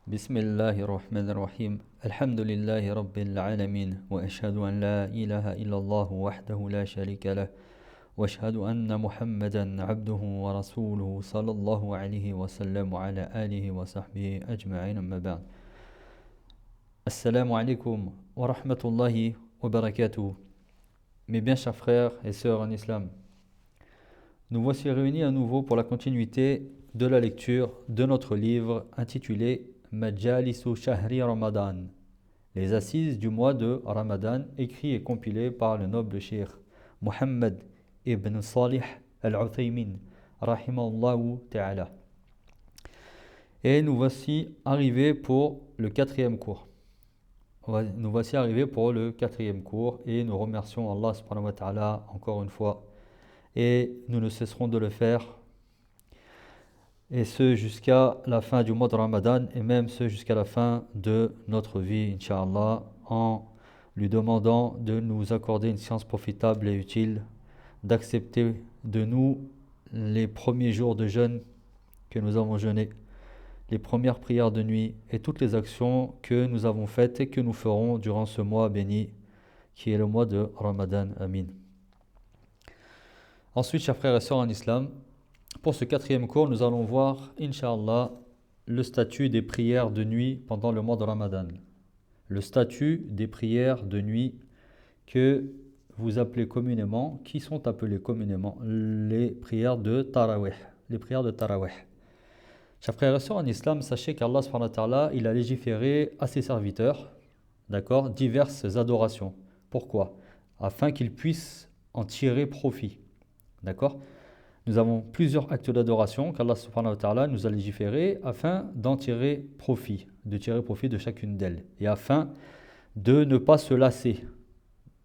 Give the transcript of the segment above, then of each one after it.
بسم الله الرحمن الرحيم الحمد لله رب العالمين وأشهد أن لا إله إلا الله وحده لا شريك له وأشهد أن محمدا عبده ورسوله صلى الله عليه وسلم وعلى آله وصحبه أجمعين أما بعد Assalamu alaikum wa rahmatullahi wa barakatuh. Mes bien chers frères et sœurs en islam, nous voici réunis à nouveau pour la continuité de la lecture de notre livre intitulé Majalisu Shahri Ramadan, les assises du mois de Ramadan, écrit et compilé par le noble cheikh Muhammad ibn Salih al-Uthaymin, rahimahullahu ta'ala. Et nous voici arrivés pour le quatrième cours. Nous voici arrivés pour le quatrième cours et nous remercions Allah subhanahu wa ta'ala encore une fois. Et nous ne cesserons de le faire, et ce jusqu'à la fin du mois de Ramadan, et même ce jusqu'à la fin de notre vie, Inch'Allah, en lui demandant de nous accorder une science profitable et utile, d'accepter de nous les premiers jours de jeûne que nous avons jeûnés, les premières prières de nuit et toutes les actions que nous avons faites et que nous ferons durant ce mois béni, qui est le mois de Ramadan. Amin. Ensuite, chers frères et sœurs en islam, pour ce quatrième cours, nous allons voir, Inch'Allah, le statut des prières de nuit pendant le mois de Ramadan. Le statut des prières de nuit que vous appelez communément, qui sont appelées communément les prières de Tarawih. Les prières de Tarawih. Chers frères et sœurs en islam, sachez qu'Allah subhanahu wa ta'ala, il a légiféré à ses serviteurs, d'accord, diverses adorations. Pourquoi? Afin qu'ils puissent en tirer profit. D'accord? Nous avons plusieurs actes d'adoration qu'Allah subhanahu wa ta'ala nous a légiférés afin d'en tirer profit, de tirer profit de chacune d'elles, et afin de ne pas se lasser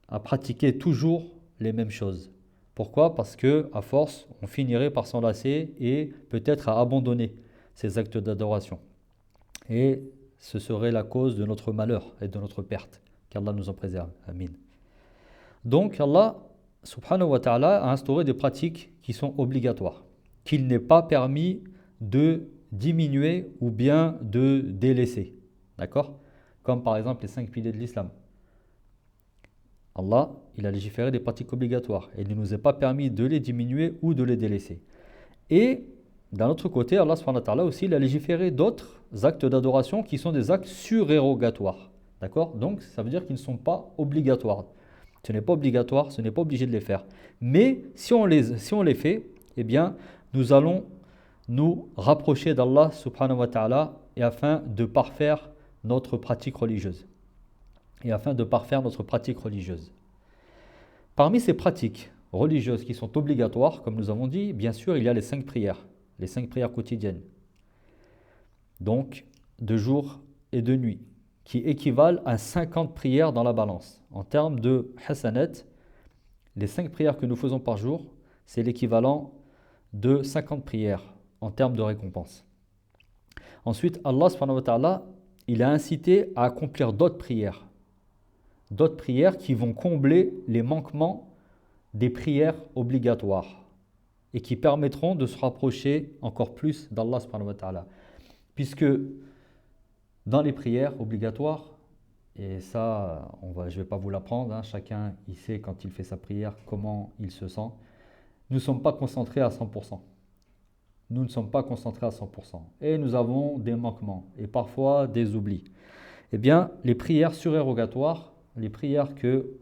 à pratiquer toujours les mêmes choses. Pourquoi? Parce que à force, on finirait par s'en lasser et peut-être à abandonner ces actes d'adoration. Et ce serait la cause de notre malheur et de notre perte. Qu'Allah nous en préserve. Amin. Donc Allah subhanahu wa ta'ala a instauré des pratiques qui sont obligatoires, qu'il n'est pas permis de diminuer ou bien de délaisser. D'accord? Comme par exemple les 5 piliers de l'islam. Allah, il a légiféré des pratiques obligatoires et il ne nous est pas permis de les diminuer ou de les délaisser. Et d'un autre côté, Allah subhanahu wa ta'ala aussi, il a légiféré d'autres actes d'adoration qui sont des actes surérogatoires. D'accord? Donc ça veut dire qu'ils ne sont pas obligatoires. Ce n'est pas obligatoire, ce n'est pas obligé de les faire. Mais si on les fait, eh bien, nous allons nous rapprocher d'Allah subhanahu wa ta'ala et afin de parfaire notre pratique religieuse. Parmi ces pratiques religieuses qui sont obligatoires, comme nous avons dit, bien sûr, il y a les 5 prières quotidiennes. Donc, de jour et de nuit, qui équivalent à 50 prières dans la balance. En termes de hasanat, les 5 prières que nous faisons par jour, c'est l'équivalent de 50 prières en termes de récompense. Ensuite, Allah subhanahu wa ta'ala, il a incité à accomplir d'autres prières qui vont combler les manquements des prières obligatoires et qui permettront de se rapprocher encore plus d'Allah subhanahu wa ta'ala. Puisque dans les prières obligatoires, et ça, je ne vais pas vous l'apprendre, hein, chacun il sait quand il fait sa prière comment il se sent. Nous ne sommes pas concentrés à 100%. Nous ne sommes pas concentrés à 100%. Et nous avons des manquements et parfois des oublis. Eh bien, les prières surérogatoires, les prières que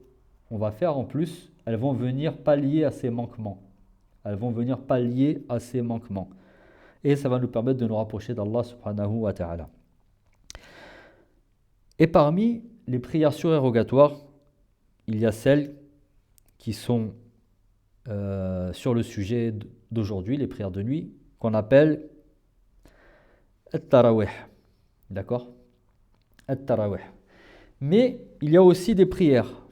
on va faire en plus, elles vont venir pallier à ces manquements. Et ça va nous permettre de nous rapprocher d'Allah subhanahu wa ta'ala. Et parmi les prières surérogatoires, il y a celles qui sont sur le sujet d'aujourd'hui, les prières de nuit, qu'on appelle At-Tarawih. D'accord? At-Tarawih. Mais il y a aussi des prières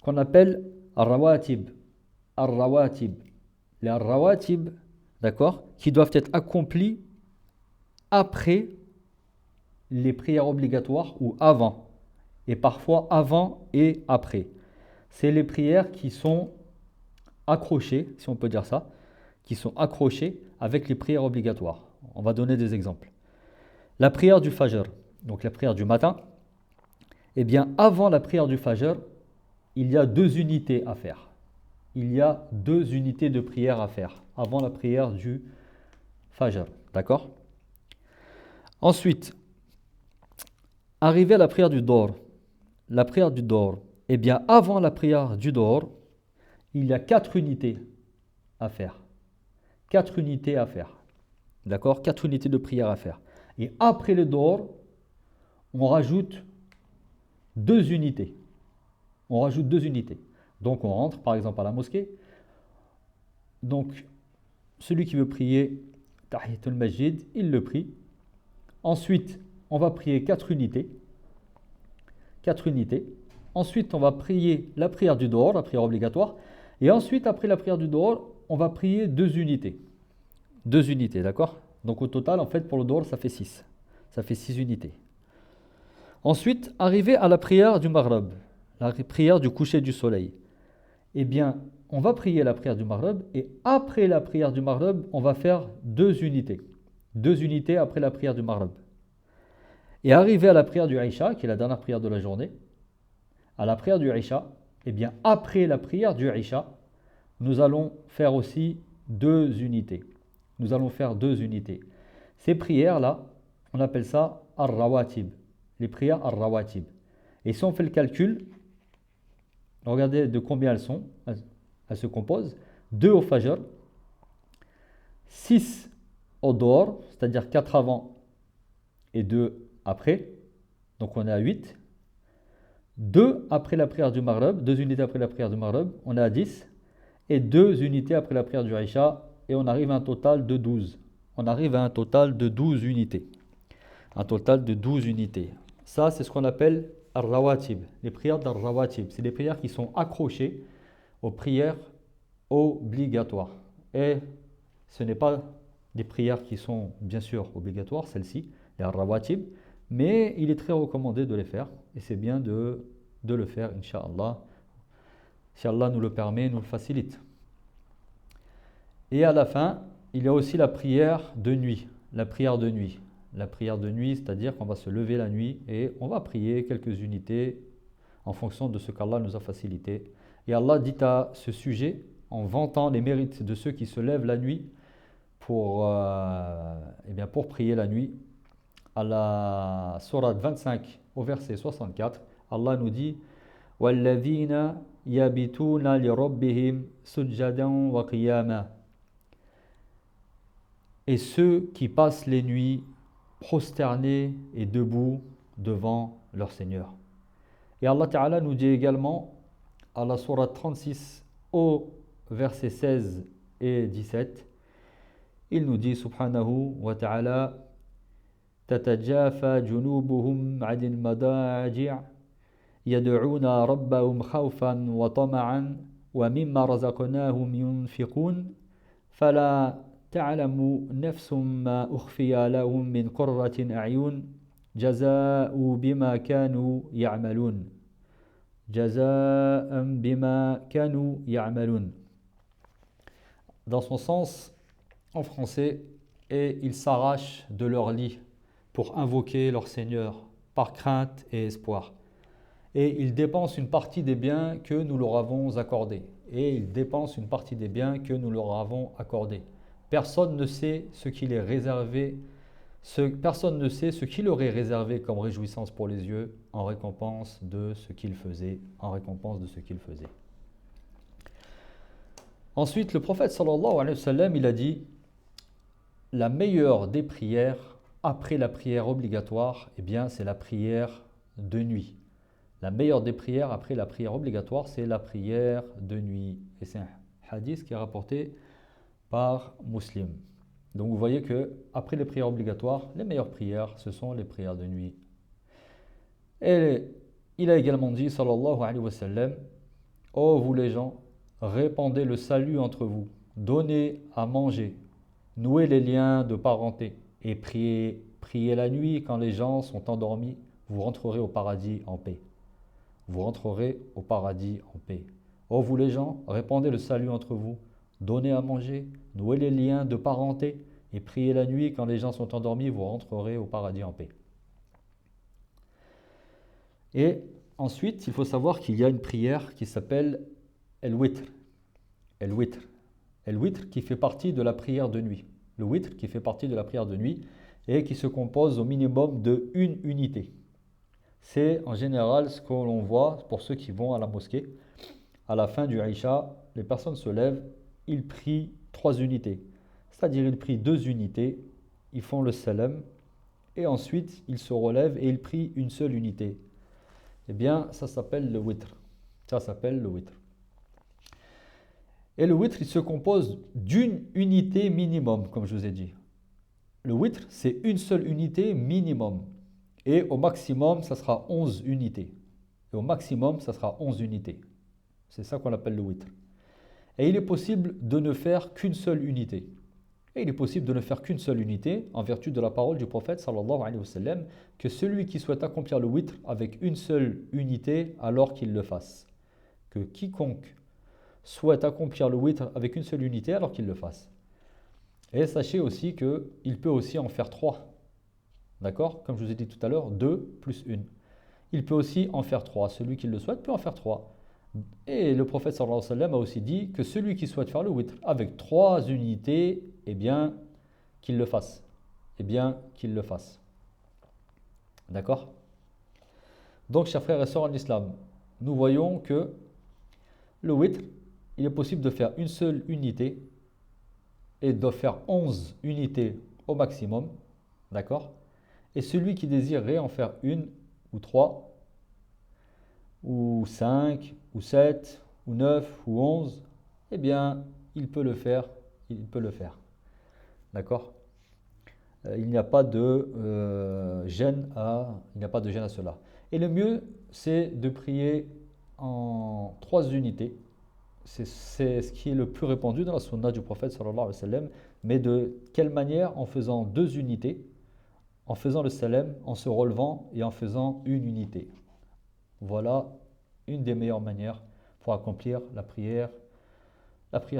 qu'on appelle Ar-Rawatib. Les Ar-Rawatib, d'accord, qui doivent être accomplies après les prières obligatoires ou avant, et parfois avant et après. C'est les prières qui sont accrochées, si on peut dire ça, qui sont accrochées avec les prières obligatoires. On va donner des exemples. La prière du Fajr, donc la prière du matin, eh bien avant la prière du Fajr, il y a deux unités à faire. Il y a deux unités de prière à faire avant la prière du Fajr. D'accord? Ensuite, arrivé à la prière du Dohr. La prière du Dohr, eh bien avant la prière du Dohr, il y a quatre unités à faire. Quatre unités à faire. D'accord? Quatre unités de prière à faire. Et après le Dohr, on rajoute deux unités. On rajoute deux unités. Donc on rentre par exemple à la mosquée. Donc celui qui veut prier Tahiyatul Masjid, il le prie. Ensuite, on va prier quatre unités. Quatre unités. Ensuite, on va prier la prière du Dohr, la prière obligatoire. Et ensuite, après la prière du Dohr, on va prier deux unités. Deux unités, d'accord? Donc au total, en fait, pour le Dohr, ça fait 6. Ça fait 6 unités. Ensuite, arrivé à la prière du Maghrib, la prière du coucher du soleil. Eh bien, on va prier la prière du Maghrib et après la prière du Maghrib, on va faire deux unités. Deux unités après la prière du Maghrib. Et arrivé à la prière du Isha, qui est la dernière prière de la journée, à la prière du Isha, eh bien, après la prière du Isha, nous allons faire aussi deux unités. Nous allons faire deux unités. Ces prières-là, on appelle ça Ar-Rawatib. Les prières Ar-Rawatib. Et si on fait le calcul, regardez de combien elles sont. Elles se composent. 2 au Fajr, 6 au Dohr, c'est-à-dire 4 avant et 2 après. Donc on est à 8. 2 après la prière du Maghrib, 2 unités après la prière du Maghrib, on est à 10. Et 2 unités après la prière du Isha, et on arrive à un total de 12. On arrive à un total de 12 unités. Un total de 12 unités. Ça, c'est ce qu'on appelle Ar-Rawatib, les prières d'Ar-Rawatib. C'est des prières qui sont accrochées aux prières obligatoires. Et ce n'est pas des prières qui sont bien sûr obligatoires, celles-ci, les Ar-Rawatib, mais il est très recommandé de les faire. Et c'est bien de le faire, Inch'Allah. Si Allah nous le permet, nous le facilite. Et à la fin, il y a aussi la prière de nuit. La prière de nuit. La prière de nuit, c'est-à-dire qu'on va se lever la nuit et on va prier quelques unités en fonction de ce qu'Allah nous a facilité. Et Allah dit à ce sujet, en vantant les mérites de ceux qui se lèvent la nuit pour prier la nuit, à la sourate 25 au verset 64, Allah nous dit وَالَّذِينَ يَبِتُونَ لِرَبِّهِمْ سُجَّدًا وَقِيَامًا. Et ceux qui passent les nuits prosternés et debout devant leur Seigneur. Et Allah Ta'ala nous dit également à la sourate 36 au verset 16 et 17, il nous dit subhanahu wa ta'ala تتجافى جنوبهم عن المضاجع يدعون ربهم خوفا وطمعا ومما رزقناهم ينفقون فلا تعلم نفس ما أخفي لهم من قرة أعين جزاء بما كانوا يعملون جزاء بما كانوا يعملون. Dans son sens, en français, et ils s'arrachent de leur lit pour invoquer leur Seigneur par crainte et espoir. Et ils dépensent une partie des biens que nous leur avons accordés. Et ils dépensent une partie des biens que nous leur avons accordés. Personne ne sait ce qu'il est réservé, personne ne sait ce qu'il aurait réservé comme réjouissance pour les yeux en récompense de ce qu'il faisait, Ensuite, le prophète sallallahu alayhi wa sallam, il a dit la meilleure des prières après la prière obligatoire, eh bien, c'est la prière de nuit. La meilleure des prières après la prière obligatoire, c'est la prière de nuit. Et c'est un hadith qui est rapporté par Muslim. Donc vous voyez que après les prières obligatoires, les meilleures prières, ce sont les prières de nuit. Et il a également dit, sallallahu alayhi wa sallam, ô vous les gens, répandez le salut entre vous, donnez à manger, nouez les liens de parenté et priez la nuit quand les gens sont endormis, vous rentrerez au paradis en paix. Vous rentrerez au paradis en paix. Ô vous les gens, répandez le salut entre vous, donnez à manger, nouez les liens de parenté Et priez la nuit quand les gens sont endormis, vous rentrerez au paradis en paix. Et ensuite, il faut savoir qu'il y a une prière qui s'appelle El-Witr. El-Witr. El-Witr qui fait partie de la prière de nuit. Le Witr qui fait partie de la prière de nuit et qui se compose au minimum de une unité. C'est en général ce que l'on voit pour ceux qui vont à la mosquée. À la fin du Isha, les personnes se lèvent, ils prient 3 unités. C'est-à-dire ils prient 2 unités, ils font le salam et ensuite ils se relèvent et ils prient une seule unité. Eh bien, ça s'appelle le witr. Ça s'appelle le witr. Et le witr, il se compose d'une unité minimum, comme je vous ai dit. Le witr, c'est une seule unité minimum. Et au maximum, ça sera 11 unités. Et au maximum, ça sera 11 unités. C'est ça qu'on appelle le witr. Et il est possible de ne faire qu'une seule unité. Et il est possible de ne faire qu'une seule unité en vertu de la parole du prophète sallallahu alayhi wa sallam que celui qui souhaite accomplir le witr avec une seule unité alors qu'il le fasse. Que quiconque souhaite accomplir le witr avec une seule unité alors qu'il le fasse. Et sachez aussi qu'il peut aussi en faire 3. D'accord? Comme je vous ai dit tout à l'heure, 2 plus 1. Il peut aussi en faire 3. Celui qui le souhaite peut en faire 3. Et le prophète sallallahu alayhi wa sallam a aussi dit que celui qui souhaite faire le witr avec 3 unités, eh bien, qu'il le fasse. Eh bien, qu'il le fasse. D'accord? Donc, chers frères et sœurs en islam, nous voyons que le witr, il est possible de faire une seule unité et de faire 11 unités au maximum. D'accord? Et celui qui désirerait en faire une ou 3, ou 5, ou 7, ou 9, ou 11, eh bien, il peut le faire. Il peut le faire. D'accord? Il n'y a pas de gêne à cela. Et le mieux, c'est de prier en 3 unités. C'est ce qui est le plus répandu dans la sunna du prophète sallallahu alayhi wa sallam. Mais de quelle manière? En faisant 2 unités, en faisant le salam, en se relevant et en faisant une unité. Voilà une des meilleures manières pour accomplir la prière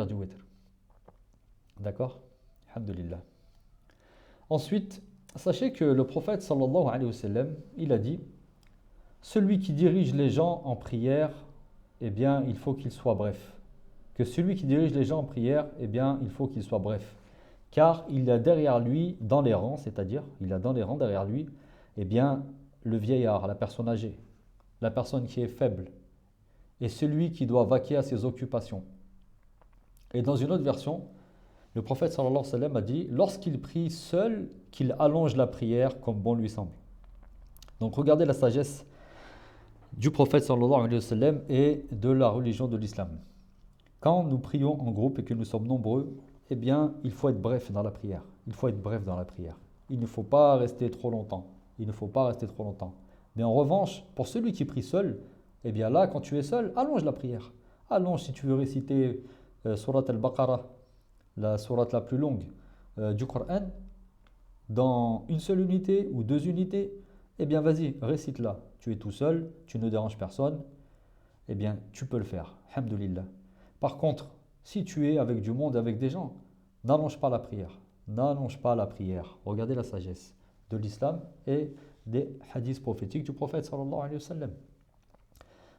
du witr. D'accord? Alhamdulillah. Ensuite, sachez que le prophète sallallahu alayhi wa sallam, il a dit: celui qui dirige les gens en prière, eh bien, il faut qu'il soit bref. Que celui qui dirige les gens en prière, eh bien, il faut qu'il soit bref. Car il a derrière lui, dans les rangs, c'est-à-dire, il a dans les rangs derrière lui, eh bien, le vieillard, la personne âgée, la personne qui est faible, et celui qui doit vaquer à ses occupations. Et dans une autre version, le prophète sallallahu alayhi wa sallam a dit: lorsqu'il prie seul, qu'il allonge la prière comme bon lui semble. Donc regardez la sagesse du prophète sallallahu alayhi wa sallam et de la religion de l'islam. Quand nous prions en groupe et que nous sommes nombreux, eh bien, il faut être bref dans la prière. Il faut être bref dans la prière. Il ne faut pas rester trop longtemps. Il ne faut pas rester trop longtemps. Mais en revanche, pour celui qui prie seul, eh bien là, quand tu es seul, allonge la prière. Allonge si tu veux réciter Surat al-Baqarah, la sourate la plus longue du Coran, dans une seule unité ou 2 unités, eh bien vas-y, récite-la. Tu es tout seul, tu ne déranges personne, eh bien tu peux le faire. Alhamdulillah. Par contre, si tu es avec du monde, avec des gens, n'allonge pas la prière. N'allonge pas la prière. Regardez la sagesse de l'islam et des hadiths prophétiques du prophète sallallahu alayhi wa sallam.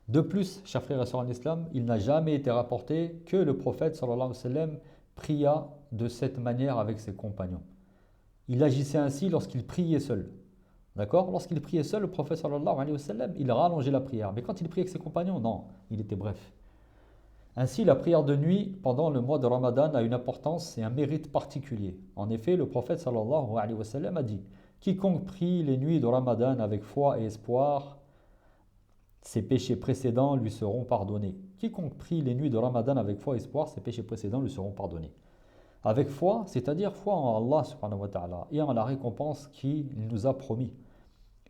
De plus, chers frères et sœurs en islam, il n'a jamais été rapporté que le prophète sallallahu alayhi wa sallam pria de cette manière avec ses compagnons. Il agissait ainsi lorsqu'il priait seul. D'accord? Lorsqu'il priait seul, le prophète sallallahu alayhi wa sallam, il rallongeait la prière. Mais quand il priait avec ses compagnons, non, il était bref. Ainsi, la prière de nuit pendant le mois de Ramadan a une importance et un mérite particulier. En effet, le prophète sallallahu alayhi wa sallam a dit: quiconque prie les nuits de Ramadan avec foi et espoir, ses péchés précédents lui seront pardonnés. Quiconque prie les nuits de Ramadan avec foi et espoir, ses péchés précédents lui seront pardonnés. Avec foi, c'est-à-dire foi en Allah subhanahu wa ta'ala et en la récompense qu'il nous a promis.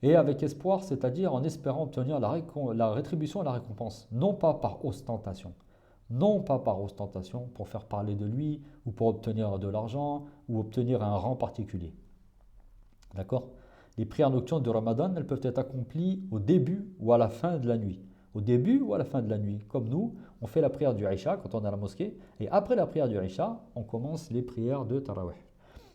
Et avec espoir, c'est-à-dire en espérant obtenir la rétribution et la récompense, non pas par ostentation. Non pas par ostentation pour faire parler de lui ou pour obtenir de l'argent ou obtenir un rang particulier. D'accord? Les prières nocturnes de Ramadan, elles peuvent être accomplies au début ou à la fin de la nuit. Au début ou à la fin de la nuit. Comme nous, on fait la prière du Isha quand on est à la mosquée. Et après la prière du Isha, on commence les prières de Tarawih.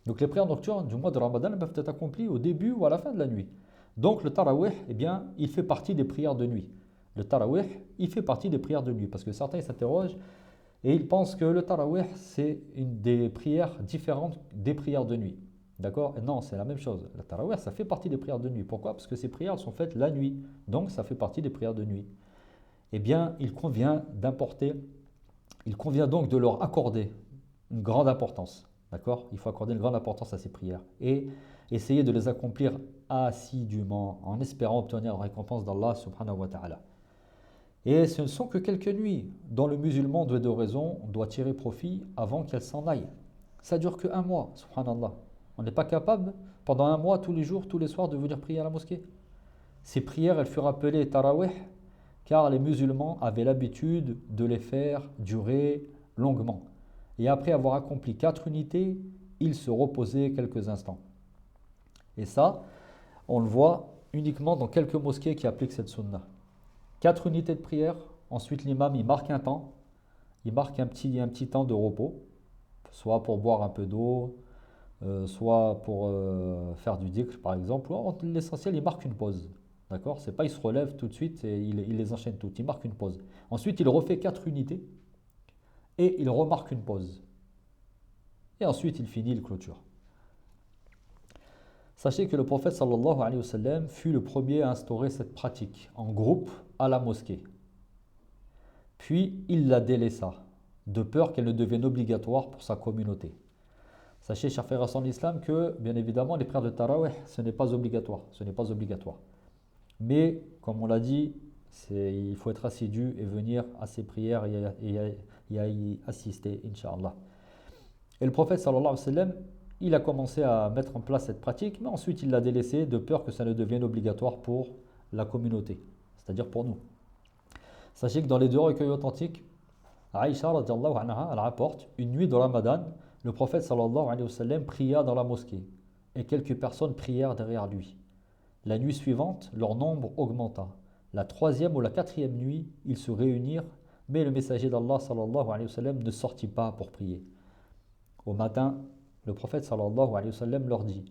Donc les prières nocturnes du mois de Ramadan peuvent être accomplies au début ou à la fin de la nuit. Donc le tarawih, eh bien, il fait partie des prières de nuit. Le tarawih, il fait partie des prières de nuit parce que certains s'interrogent et ils pensent que le tarawih, c'est une des prières différentes des prières de nuit. D'accord? Non, c'est la même chose. Le tarawih, ça fait partie des prières de nuit. Pourquoi? Parce que ces prières sont faites la nuit. Donc ça fait partie des prières de nuit. Eh bien, il convient donc de leur accorder une grande importance. D'accord? Il faut accorder une grande importance à ces prières et essayer de les accomplir assidûment en espérant obtenir la récompense d'Allah subhanahu wa ta'ala. Et ce ne sont que quelques nuits dont le musulman de raison doit tirer profit avant qu'elle s'en aille. Ça dure que un mois, subhanallah. On n'est pas capable, pendant un mois, tous les jours, tous les soirs, de venir prier à la mosquée. Ces prières, elles furent appelées tarawih, car les musulmans avaient l'habitude de les faire durer longuement. Et après avoir accompli 4 unités, ils se reposaient quelques instants. Et ça, on le voit uniquement dans quelques mosquées qui appliquent cette sunna. 4 unités de prière, ensuite l'imam il marque un temps, il marque un petit temps de repos, soit pour boire un peu d'eau, soit pour faire du dhikr par exemple, ou l'essentiel il marque une pause. D'accord? C'est pas il se relève tout de suite et il les enchaîne toutes, il marque une pause. Ensuite il refait 4 unités et il remarque une pause. Et ensuite il finit, il clôture. Sachez que le prophète sallallahu alayhi wa sallam fut le premier à instaurer cette pratique en groupe à la mosquée. Puis il la délaissa, de peur qu'elle ne devienne obligatoire pour sa communauté. Sachez, chers frères en islam, que bien évidemment les prières de tarawih, ce n'est pas obligatoire. Mais, comme on l'a dit, il faut être assidu et venir à ces prières et à y assister, Inch'Allah. Et le prophète sallallahu alayhi wa sallam, il a commencé à mettre en place cette pratique, mais ensuite il l'a délaissée de peur que ça ne devienne obligatoire pour la communauté, c'est-à-dire pour nous. Sachez que dans les deux recueils authentiques, Aïcha radiallahu anha, elle rapporte une nuit de Ramadan, le prophète sallallahu alayhi wa sallam pria dans la mosquée et quelques personnes prièrent derrière lui. La nuit suivante, leur nombre augmenta. La troisième ou la quatrième nuit, ils se réunirent, mais le messager d'Allah sallallahu alayhi wa sallam ne sortit pas pour prier. Au matin, le prophète sallallahu alayhi wa sallam leur dit: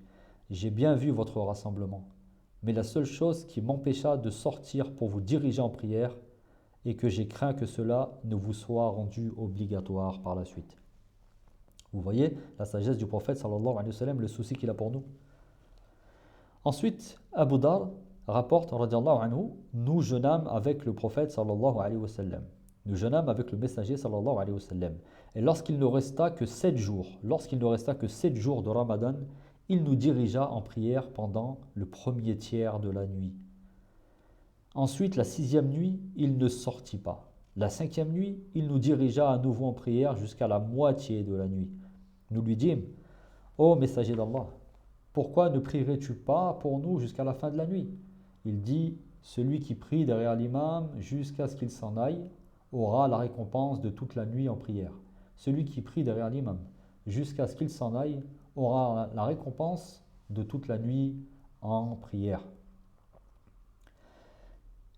J'ai bien vu votre rassemblement, mais la seule chose qui m'empêcha de sortir pour vous diriger en prière est que j'ai craint que cela ne vous soit rendu obligatoire par la suite. Vous voyez la sagesse du prophète sallallahu alayhi wa sallam, le souci qu'il a pour nous. Ensuite, Abu Dar rapporte, radiallahu anhu, nous jeûnâmes avec le prophète sallallahu alayhi wa sallam. Nous jeûnâmes avec le messager sallallahu alayhi wa sallam. Et lorsqu'il ne resta que 7 jours, de Ramadan, il nous dirigea en prière pendant le premier tiers de la nuit. Ensuite, la 6e nuit, il ne sortit pas. La 5e nuit, il nous dirigea à nouveau en prière jusqu'à la moitié de la nuit. Nous lui dîmes: Ô messager d'Allah, pourquoi ne prierais-tu pas pour nous jusqu'à la fin de la nuit? Il dit: celui qui prie derrière l'imam jusqu'à ce qu'il s'en aille aura la récompense de toute la nuit en prière. Celui qui prie derrière l'imam jusqu'à ce qu'il s'en aille aura la récompense de toute la nuit en prière.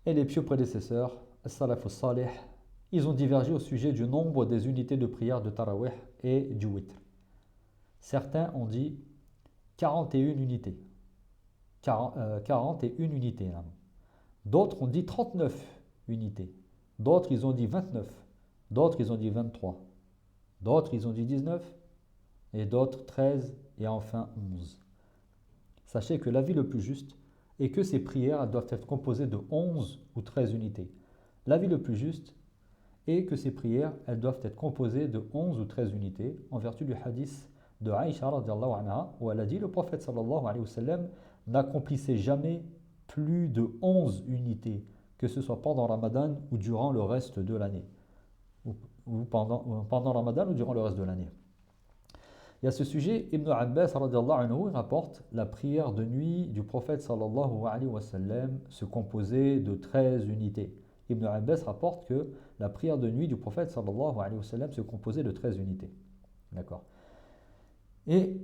Et les pieux prédécesseurs, as-salafus salih, ils ont divergé au sujet du nombre des unités de prière de tarawih et du witr. Certains ont dit 41 unités. 41 unités. D'autres ont dit 39 unités. D'autres, ils ont dit 29. D'autres, ils ont dit 23. D'autres, ils ont dit 19. Et d'autres, 13. Et enfin, 11. Sachez que l'avis le plus juste est que ces prières doivent être composées de 11 ou 13 unités. L'avis le plus juste est que ces prières, elles doivent être composées de 11 ou 13 unités en vertu du hadith de Aïcha radiallahu anha, où elle a dit: le prophète sallallahu alayhi wa sallam n'accomplissait jamais plus de 11 unités, que ce soit pendant Ramadan ou durant le reste de l'année. Ou pendant Ramadan ou durant le reste de l'année. Et à ce sujet, Ibn Abbas radiallahu anhu rapporte: la prière de nuit du prophète sallallahu alayhi wa sallam se composait de 13 unités. Ibn Abbas rapporte que la prière de nuit du prophète sallallahu alayhi wa sallam se composait de 13 unités. D'accord. Et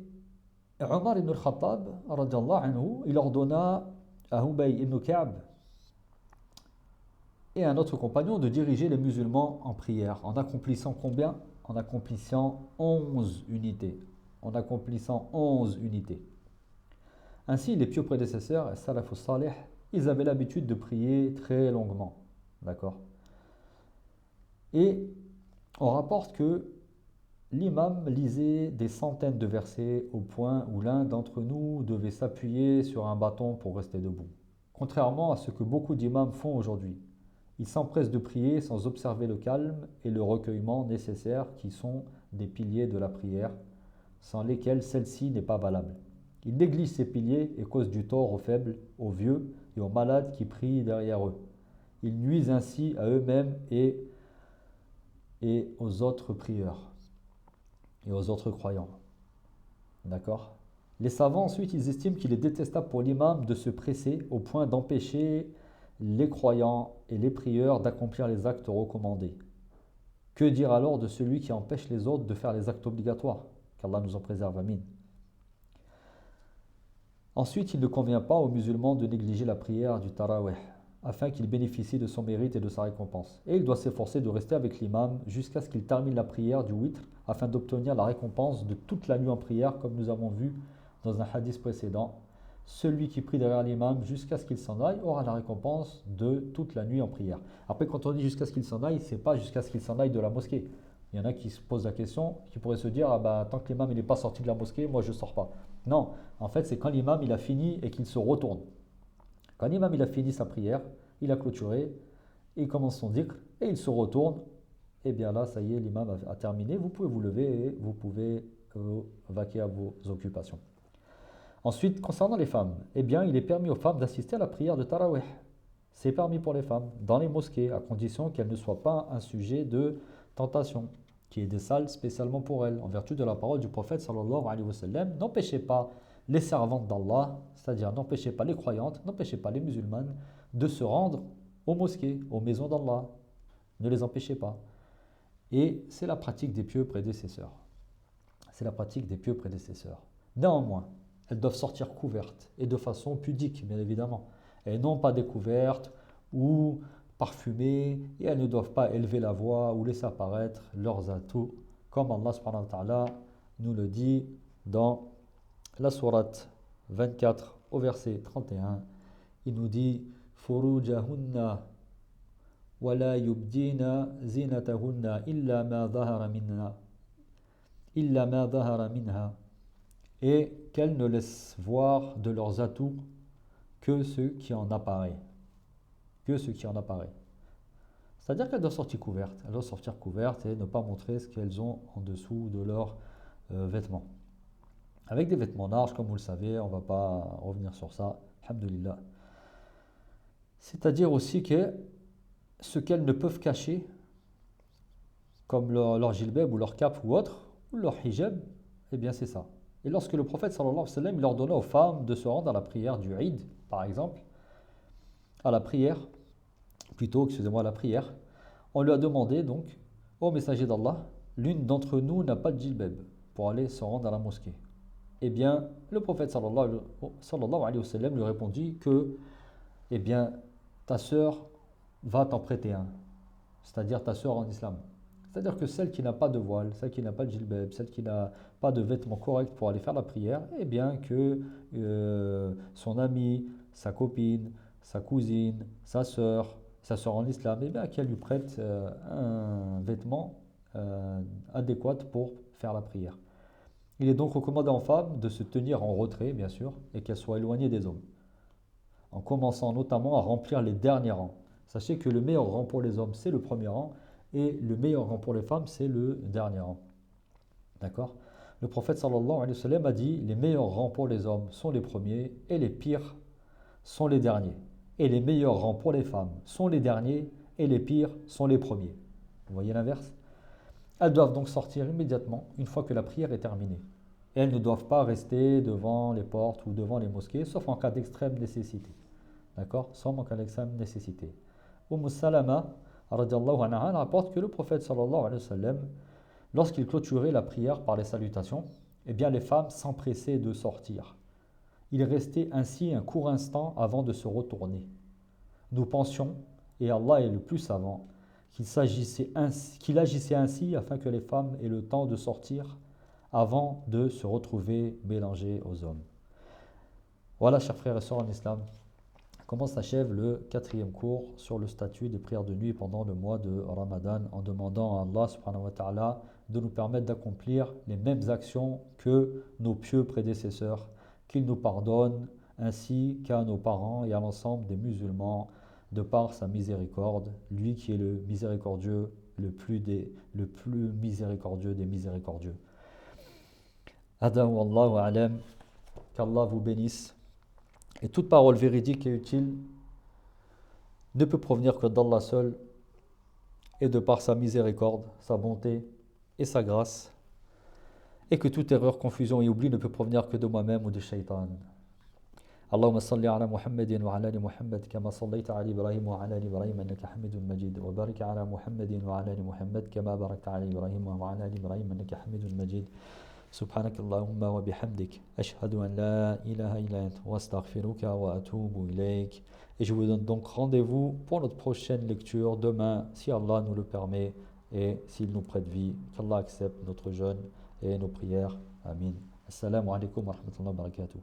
Omar ibn al-Khattab, radiallahu anhu, il ordonna à Hubay ibn Ka'b et à un autre compagnon de diriger les musulmans en prière, en accomplissant combien? En accomplissant 11 unités. en accomplissant 11 unités. Ainsi, les pieux prédécesseurs, Salafus Salih, ils avaient l'habitude de prier très longuement. D'accord? Et on rapporte que l'imam lisait des centaines de versets au point où l'un d'entre nous devait s'appuyer sur un bâton pour rester debout. Contrairement à ce que beaucoup d'imams font aujourd'hui. Ils s'empressent de prier sans observer le calme et le recueillement nécessaires qui sont des piliers de la prière, sans lesquels celle-ci n'est pas valable. Ils négligent ces piliers et causent du tort aux faibles, aux vieux et aux malades qui prient derrière eux. Ils nuisent ainsi à eux-mêmes et aux autres prieurs et aux autres croyants. D'accord? Les savants ensuite, ils estiment qu'il est détestable pour l'imam de se presser au point d'empêcher les croyants et les prieurs d'accomplir les actes recommandés. Que dire alors de celui qui empêche les autres de faire les actes obligatoires? Qu'Allah nous en préserve, amin. Ensuite, il ne convient pas aux musulmans de négliger la prière du tarawih, afin qu'il bénéficie de son mérite et de sa récompense. Et il doit s'efforcer de rester avec l'imam jusqu'à ce qu'il termine la prière du witr, afin d'obtenir la récompense de toute la nuit en prière, comme nous avons vu dans un hadith précédent. Celui qui prie derrière l'imam jusqu'à ce qu'il s'en aille aura la récompense de toute la nuit en prière. Après, quand on dit jusqu'à ce qu'il s'en aille, c'est pas jusqu'à ce qu'il s'en aille de la mosquée. Il y en a qui se posent la question, qui pourraient se dire, ah ben, tant que l'imam n'est pas sorti de la mosquée, moi je ne sors pas. Non, en fait c'est quand l'imam il a fini et qu'il se retourne. Quand l'imam il a fini sa prière, il a clôturé, il commence son dhikr et il se retourne, et bien là ça y est, l'imam a terminé, vous pouvez vous lever et vous pouvez vaquer à vos occupations. Ensuite, concernant les femmes, eh bien il est permis aux femmes d'assister à la prière de Tarawih. C'est permis pour les femmes, dans les mosquées, à condition qu'elles ne soient pas un sujet de tentation, qui est des salles spécialement pour elles, en vertu de la parole du prophète sallallahu alayhi wa sallam. N'empêchez pas les servantes d'Allah, c'est-à-dire n'empêchez pas les croyantes, n'empêchez pas les musulmanes de se rendre aux mosquées, aux maisons d'Allah. Ne les empêchez pas. Et c'est la pratique des pieux prédécesseurs. C'est la pratique des pieux prédécesseurs. Néanmoins, elles doivent sortir couvertes et de façon pudique, bien évidemment, et non pas découvertes ou parfumées, et elles ne doivent pas élever la voix ou laisser apparaître leurs atouts, comme Allah subhanahu wa ta'ala nous le dit dans la sourate 24 au verset 31. Il nous dit Furujahunna wa la yubdina zinatahunna illa ma dhahara minha, et qu'elles ne laissent voir de leurs atouts que ce qui en apparaît. Que ce qui en apparaît. C'est-à-dire qu'elles doivent sortir couvertes. Elles doivent sortir couvertes et ne pas montrer ce qu'elles ont en dessous de leurs vêtements. Avec des vêtements larges, comme vous le savez, on ne va pas revenir sur ça. Alhamdulillah. C'est-à-dire aussi que ce qu'elles ne peuvent cacher, comme leur jilbab ou leur cape ou autre, ou leur hijab, eh bien c'est ça. Et lorsque le prophète sallallahu alayhi wa sallam il ordonna aux femmes de se rendre à la prière du Eid, par exemple, à la prière, à la prière, on lui a demandé donc, ô messager d'Allah, l'une d'entre nous n'a pas de djilbab pour aller se rendre à la mosquée. Eh bien, le prophète sallallahu alayhi wa sallam lui répondit que, eh bien, ta sœur va t'en prêter un, c'est-à-dire ta sœur en islam. C'est-à-dire que celle qui n'a pas de voile, celle qui n'a pas de djilbab, celle qui n'a pas de vêtements corrects pour aller faire la prière, eh bien que son amie, sa copine, sa cousine, sa sœur en islam, eh bien qu'elle lui prête un vêtement adéquat pour faire la prière. Il est donc recommandé en femme de se tenir en retrait, bien sûr, et qu'elle soit éloignée des hommes, en commençant notamment à remplir les derniers rangs. Sachez que le meilleur rang pour les hommes, c'est le premier rang, et le meilleur rang pour les femmes, c'est le dernier rang. D'accord? Le prophète sallallahu alayhi wa sallam a dit, les meilleurs rangs pour les hommes sont les premiers, et les pires sont les derniers. Et les meilleurs rangs pour les femmes sont les derniers, et les pires sont les premiers. Vous voyez l'inverse? Elles doivent donc sortir immédiatement, une fois que la prière est terminée. Et elles ne doivent pas rester devant les portes ou devant les mosquées, sauf en cas d'extrême nécessité. D'accord? Sauf en cas d'extrême nécessité. Salama radiallahu anha rapporte que le prophète sallallahu alayhi wa sallam, lorsqu'il clôturait la prière par les salutations, eh bien les femmes s'empressaient de sortir. Il restait ainsi un court instant avant de se retourner. Nous pensions, et Allah est le plus savant, qu'il agissait ainsi afin que les femmes aient le temps de sortir avant de se retrouver mélangés aux hommes. Voilà, chers frères et sœurs en islam, comment s'achève le quatrième cours sur le statut des prières de nuit pendant le mois de Ramadan, en demandant à Allah subhanahu wa ta'ala de nous permettre d'accomplir les mêmes actions que nos pieux prédécesseurs, qu'il nous pardonne, ainsi qu'à nos parents et à l'ensemble des musulmans, de par sa miséricorde, lui qui est le miséricordieux, le plus miséricordieux des miséricordieux. Hada wallahu alam, qu'Allah vous bénisse. Et toute parole véridique et utile ne peut provenir que d'Allah seul et de par sa miséricorde, sa bonté et sa grâce, et que toute erreur, confusion et oubli ne peut provenir que de moi-même ou de Shaitan. اللهم صل على محمد وعلى ال محمد كما صليت على ابراهيم وعلى ال ابراهيم انك حميد مجيد وبارك على محمد وعلى ال محمد كما باركت على ابراهيم وعلى ال ابراهيم انك حميد مجيد سبحانك اللهم وبحمدك أشهد أن لا إله إلا أنت واستغفرك وأتوب إليك. Et je vous donne donc rendez-vous pour notre prochaine lecture demain, si Allah nous le permet et s'il nous prête vie. Qu'Allah accepte notre jeûne et nos prières. Amin. Assalamu alaikum wa rahmatullahi wa barakatuh.